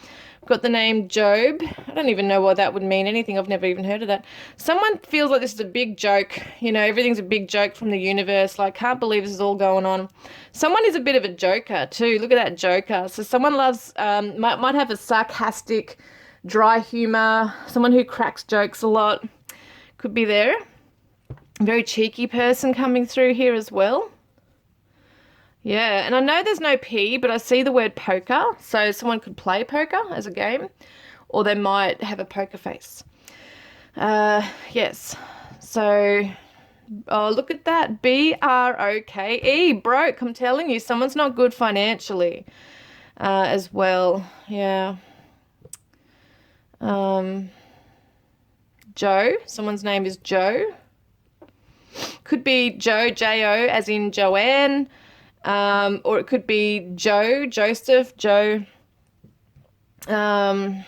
I've got the name Job. I don't even know what that would mean. Anything. I've never even heard of that. Someone feels like this is a big joke. You know, everything's a big joke from the universe. Like, can't believe this is all going on. Someone is a bit of a joker too. Look at that joker. So someone loves, might have a sarcastic, dry humor, someone who cracks jokes a lot could be there. A very cheeky person coming through here as well. Yeah, and I know there's no P, but I see the word poker, so someone could play poker as a game, or they might have a poker face. Yes, so, oh, look at that, B-R-O-K-E, broke. I'm telling you, someone's not good financially as well, yeah. Joe, someone's name is Joe. Could be Joe, J-O, as in Joanne, or it could be Joe, Joseph, Joe. Yeah.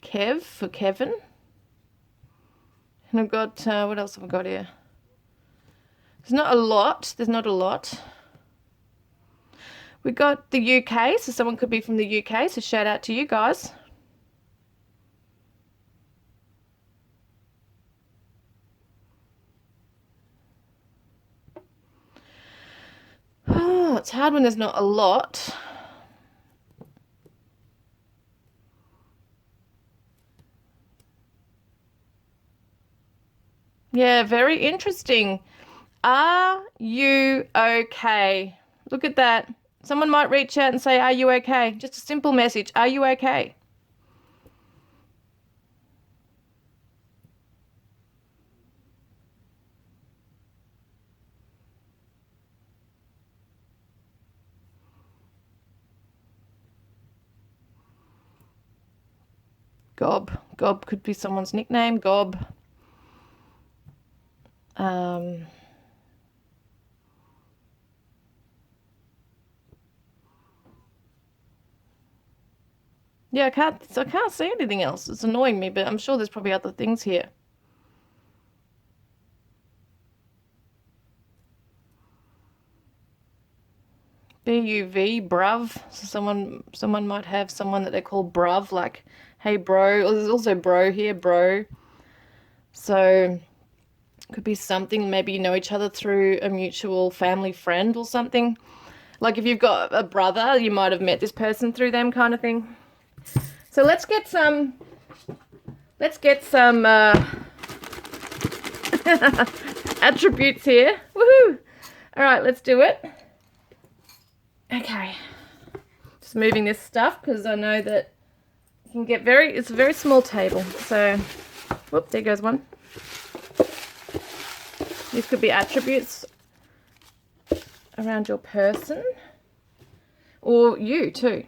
Kev for Kevin. And I've got, what else have I got here? There's not a lot. We got the UK, so someone could be from the UK, so shout out to you guys. Oh, it's hard when there's not a lot. Yeah, very interesting. Are you okay? Look at that. Someone might reach out and say, are you okay? Just a simple message. Are you okay? Gob. Gob could be someone's nickname. Gob. Yeah, I can't see anything else. It's annoying me, but I'm sure there's probably other things here. B-U-V, bruv. So someone might have someone that they call bruv, like, hey bro. Or there's also bro here, bro. So could be something, maybe you know each other through a mutual family friend or something. Like if you've got a brother, you might have met this person through them, kind of thing. So let's get some attributes here. Woohoo! All right, let's do it. Okay. Just moving this stuff because I know that you can get it's a very small table. So, whoop, there goes one. These could be attributes around your person or you too.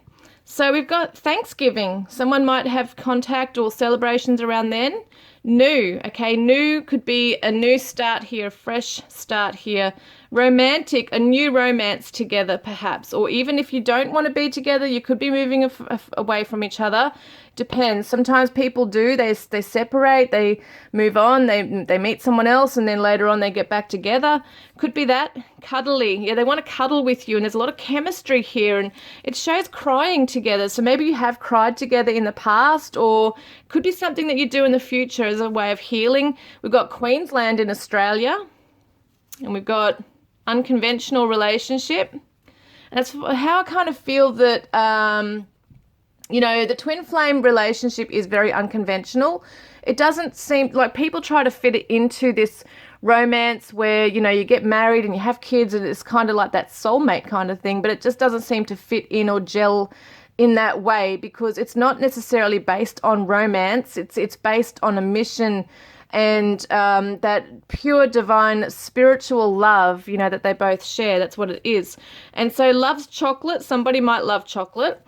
So we've got Thanksgiving. Someone might have contact or celebrations around then. New, okay, new could be a new start here, a fresh start here. Romantic, a new romance together perhaps. Or even if you don't want to be together, you could be moving away from each other. Depends. Sometimes people do. They separate, they move on, they meet someone else, and then later on they get back together. Could be that. Cuddly. Yeah, they want to cuddle with you, and there's a lot of chemistry here, and it shows crying together. So maybe you have cried together in the past, or could be something that you do in the future as a way of healing. We've got Queensland in Australia, and we've got unconventional relationship. And that's how I kind of feel that You know, the twin flame relationship is very unconventional. It doesn't seem like people try to fit it into this romance where, you know, you get married and you have kids and it's kind of like that soulmate kind of thing, but it just doesn't seem to fit in or gel in that way because it's not necessarily based on romance. It's based on a mission and that pure divine spiritual love, you know, that they both share. That's what it is. And so loves chocolate. Somebody might love chocolate.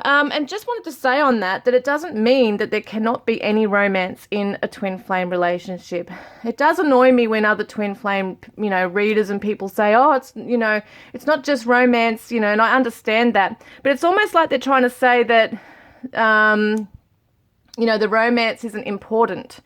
And just wanted to say on that it doesn't mean that there cannot be any romance in a twin flame relationship. It does annoy me when other twin flame, you know, readers and people say, oh, it's, you know, it's not just romance, you know, and I understand that. But it's almost like they're trying to say that, you know, the romance isn't important,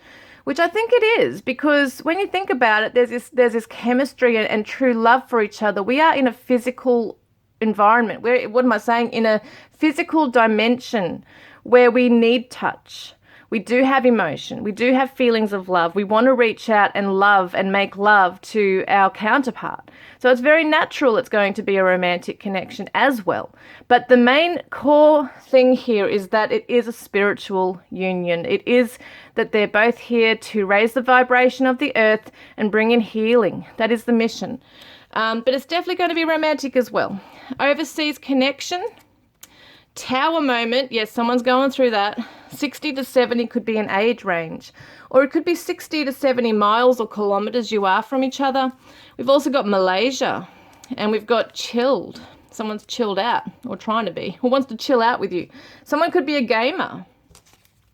which I think it is, because when you think about it, there's this chemistry and true love for each other. We are in a physical environment. What am I saying? In a physical dimension where we need touch. We do have emotion. We do have feelings of love. We want to reach out and love and make love to our counterpart. So it's very natural it's going to be a romantic connection as well. But the main core thing here is that it is a spiritual union. It is that they're both here to raise the vibration of the earth and bring in healing. That is the mission. But it's definitely going to be romantic as well. Overseas connection. Tower moment. Yes, someone's going through that. 60 to 70 could be an age range. Or it could be 60 to 70 miles or kilometers you are from each other. We've also got Malaysia. And we've got chilled. Someone's chilled out, or trying to be, or wants to chill out with you. Someone could be a gamer.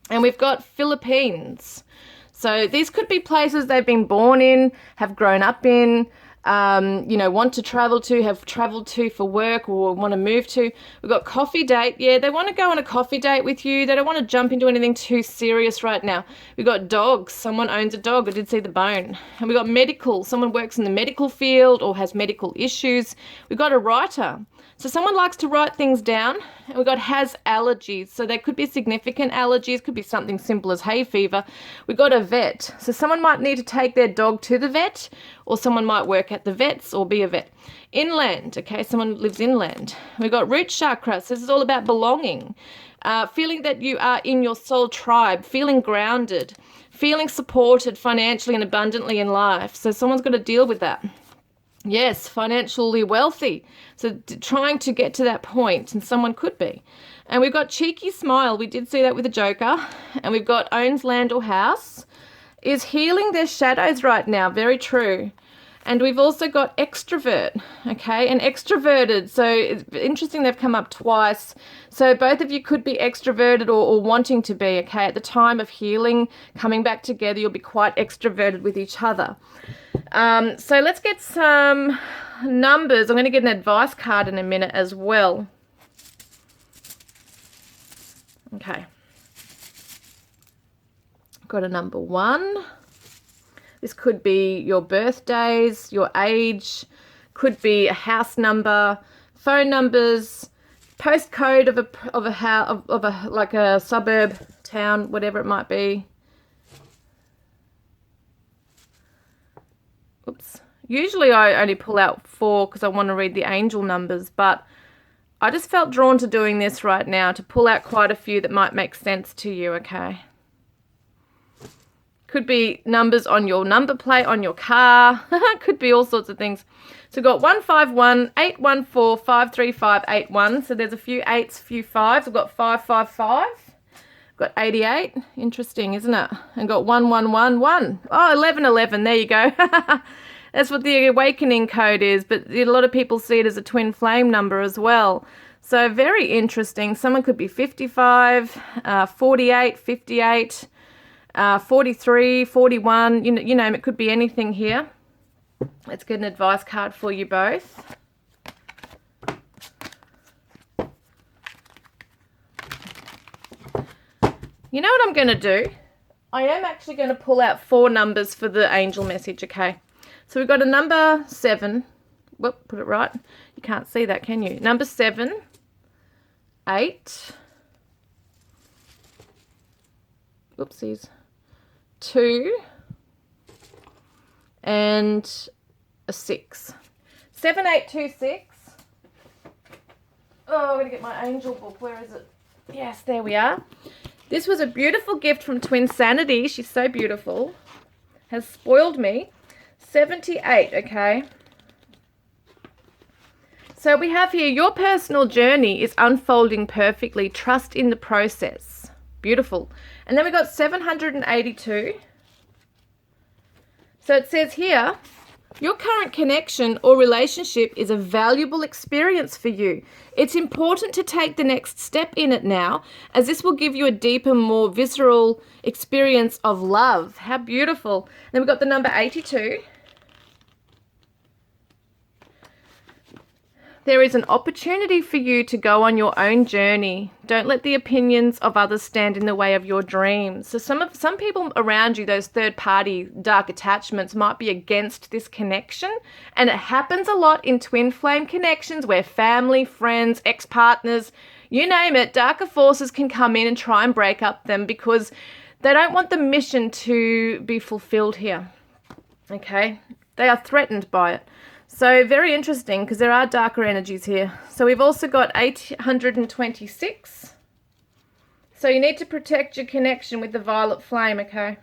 And we've got Philippines. So these could be places they've been born in, have grown up in, you know, want to travel to, have traveled to for work or want to move to. We've got coffee date. Yeah, they want to go on a coffee date with you. They don't want to jump into anything too serious right now. We've got dogs. Someone owns a dog. I did see the bone. And we've got medical. Someone works in the medical field or has medical issues. We've got a writer. So someone likes to write things down. And we've got has allergies. So there could be significant allergies. Could be something simple as hay fever. We've got a vet. So someone might need to take their dog to the vet, or someone might work at the vets or be a vet. Inland. Okay, someone lives inland. We've got root chakra. So this is all about belonging. Feeling that you are in your soul tribe. Feeling grounded. Feeling supported financially and abundantly in life. So someone's got to deal with that. Yes, financially wealthy. So trying to get to that point, and someone could be. And we've got cheeky smile. We did see that with the Joker. And we've got owns land or house. Is healing their shadows right now. Very true. And we've also got extrovert, okay, and extroverted. So it's interesting they've come up twice. So both of you could be extroverted or wanting to be, okay. At the time of healing, coming back together, you'll be quite extroverted with each other. So let's get some numbers. I'm going to get an advice card in a minute as well. Okay. Got a number 1. This could be your birthdays, your age, could be a house number, phone numbers, postcode of a house, of a like a suburb, town, whatever it might be. Oops. Usually I only pull out 4 because I want to read the angel numbers, but I just felt drawn to doing this right now to pull out quite a few that might make sense to you, okay? Could be numbers on your number plate, on your car. Could be all sorts of things. So we've got 151, 814, 535, 81. So there's a few 8s, a few 5s. We've got 555. Got 88. Interesting, isn't it? And got 1111. Oh, 1111. There you go. That's what the awakening code is. But a lot of people see it as a twin flame number as well. So very interesting. Someone could be 55, 48, 58. 43, 41, you know, it could be anything here. Let's get an advice card for you both. You know what I'm going to do? I am actually going to pull out 4 numbers for the angel message, okay? So we've got a number 7. Whoop, put it right. You can't see that, can you? Number 7, 8. Oopsies. 2 and a 6. 7, 8, 2, 6. Oh, I'm going to get my angel book. Where is it? Yes, there we are. This was a beautiful gift from Twin Sanity. She's so beautiful. Has spoiled me. 78, okay. So we have here, your personal journey is unfolding perfectly. Trust in the process. Beautiful. And then we got 782. So it says here, your current connection or relationship is a valuable experience for you. It's important to take the next step in it now, as this will give you a deeper, more visceral experience of love. How beautiful. Then we've got the number 82. There is an opportunity for you to go on your own journey. Don't let the opinions of others stand in the way of your dreams. So some people around you, those third-party dark attachments, might be against this connection. And it happens a lot in twin flame connections where family, friends, ex-partners, you name it, darker forces can come in and try and break up them because they don't want the mission to be fulfilled here. Okay? They are threatened by it. So very interesting because there are darker energies here. So we've also got 826. So you need to protect your connection with the violet flame, okay?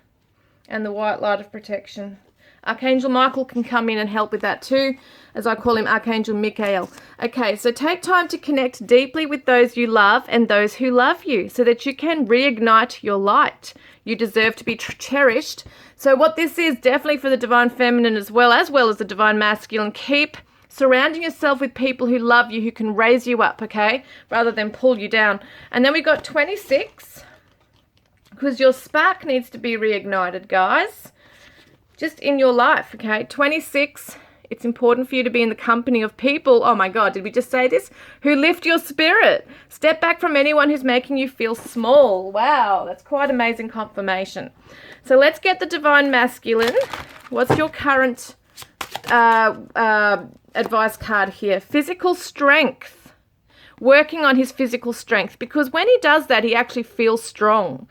And the white light of protection. Archangel Michael can come in and help with that too, as I call him Archangel Michael. Okay, so take time to connect deeply with those you love and those who love you so that you can reignite your light. You deserve to be cherished. So what this is definitely for the divine feminine as well as the divine masculine. Keep surrounding yourself with people who love you, who can raise you up, okay, rather than pull you down. And then we got 26, because your spark needs to be reignited, guys. Just in your life, okay? 26, it's important for you to be in the company of people, oh my God, did we just say this? Who lift your spirit. Step back from anyone who's making you feel small. Wow, that's quite amazing confirmation. So let's get the divine masculine. What's your current advice card here? Physical strength. Working on his physical strength, because when he does that, he actually feels strong.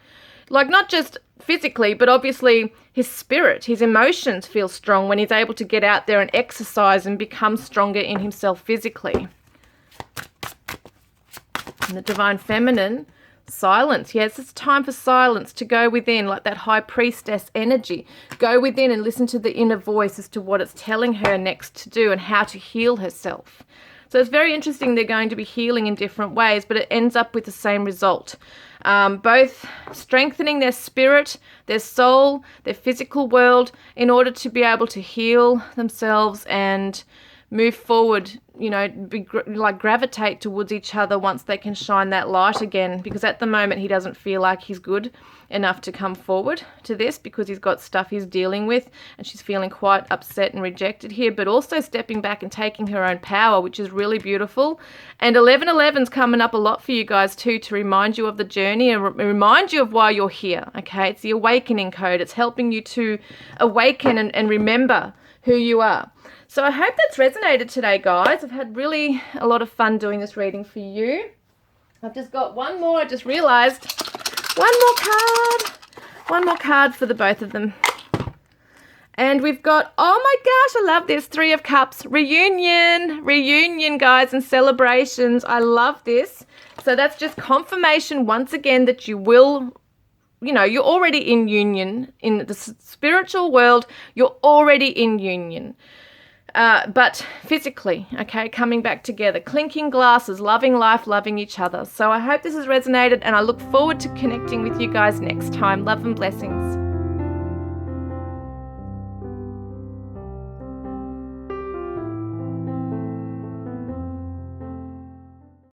Like not just physically, but obviously his spirit, his emotions feel strong when he's able to get out there and exercise and become stronger in himself physically. And the divine feminine, silence. Yes, it's time for silence, to go within, like that high priestess energy. Go within and listen to the inner voice as to what it's telling her next to do and how to heal herself. So it's very interesting. They're going to be healing in different ways, but it ends up with the same result. Both strengthening their spirit, their soul, their physical world in order to be able to heal themselves and move forward, you know, gravitate towards each other once they can shine that light again. Because at the moment he doesn't feel like he's good enough to come forward to this because he's got stuff he's dealing with, and she's feeling quite upset and rejected here, but also stepping back and taking her own power, which is really beautiful. And 1111's coming up a lot for you guys too, to remind you of the journey and remind you of why you're here, okay? It's the awakening code. It's helping you to awaken and remember who you are. So I hope that's resonated today, guys. I've had really a lot of fun doing this reading for you. I've just got one more. I just realized one more card for the both of them. And we've got, oh my gosh, I love this, 3 of Cups, reunion, guys, and celebrations. I love this. So that's just confirmation once again that you will, you know, you're already in union in the spiritual world. You're already in union. But physically, okay, coming back together, clinking glasses, loving life, loving each other. So I hope this has resonated, and I look forward to connecting with you guys next time. Love and blessings.